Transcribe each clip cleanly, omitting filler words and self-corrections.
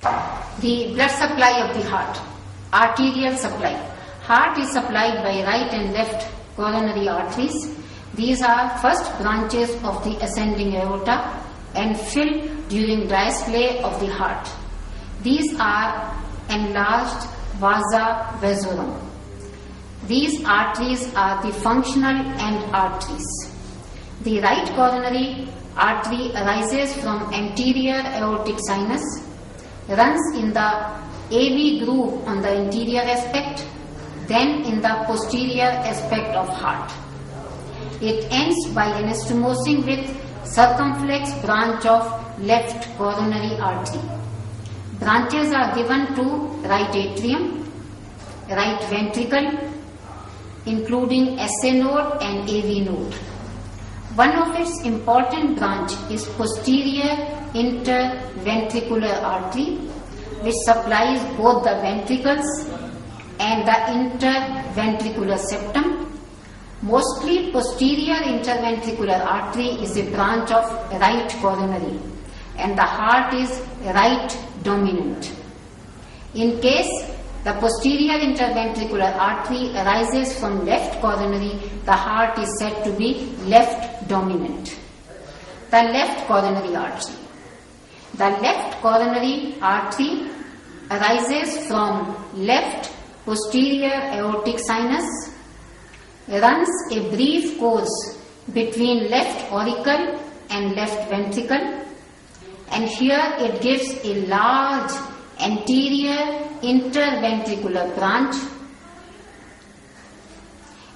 The blood supply of the heart. Arterial supply. Heart is supplied by right and left coronary arteries. These are first branches of the ascending aorta and fill during diastole of the heart. These are enlarged vasa vasorum. These arteries are the functional end arteries. The right coronary artery arises from anterior aortic sinus, runs in the AV groove on the interior aspect, then in the posterior aspect of heart. It ends by anastomosing with circumflex branch of left coronary artery. Branches are given to right atrium, right ventricle, including SA node and AV node. One of its important branch is posterior interventricular artery, which supplies both the ventricles and the interventricular septum. Mostly posterior interventricular artery is a branch of right coronary and the heart is right dominant. In case the posterior interventricular artery arises from left coronary, the heart is said to be left dominant. The left coronary artery. The left coronary artery arises from left posterior aortic sinus, runs a brief course between left auricle and left ventricle, and here it gives a large anterior interventricular branch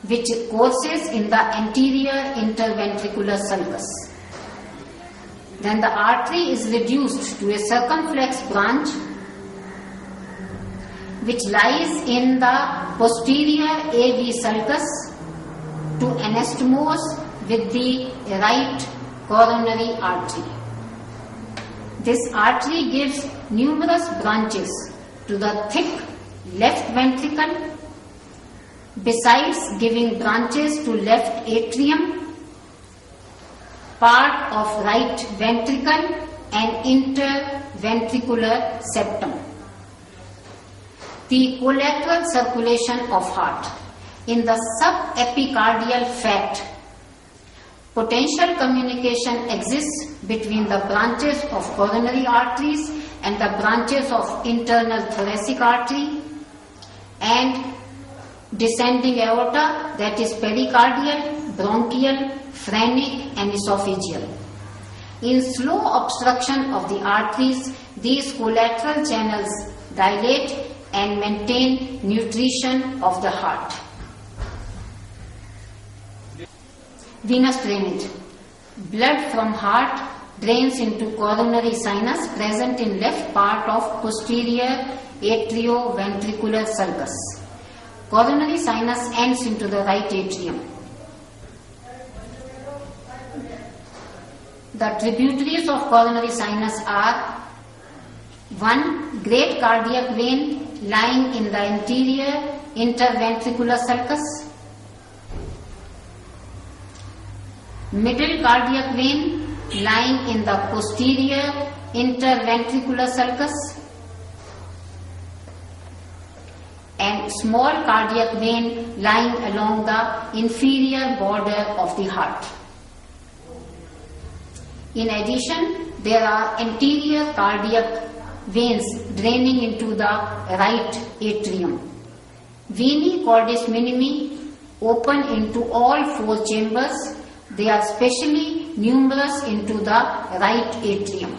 which courses in the anterior interventricular sulcus. Then the artery is reduced to a circumflex branch which lies in the posterior AV sulcus to anastomose with the right coronary artery. This artery gives numerous branches to the thick left ventricle, besides giving branches to left atrium, part of right ventricle and interventricular septum. The collateral circulation of heart. In the subepicardial fat, potential communication exists between the branches of coronary arteries and the branches of internal thoracic artery and descending aorta, that is pericardial, bronchial, phrenic and esophageal. In slow obstruction of the arteries, these collateral channels dilate and maintain nutrition of the heart. Venous drainage. Blood from heart drains into coronary sinus present in left part of posterior atrioventricular sulcus. Coronary sinus ends into the right atrium. The tributaries of coronary sinus are: 1. Great cardiac vein lying in the anterior interventricular sulcus, middle cardiac vein lying in the posterior interventricular sulcus, and small cardiac vein lying along the inferior border of the heart. In addition, there are anterior cardiac veins draining into the right atrium. Veni cordis minimi open into all four chambers. They are specially numerous into the right atrium.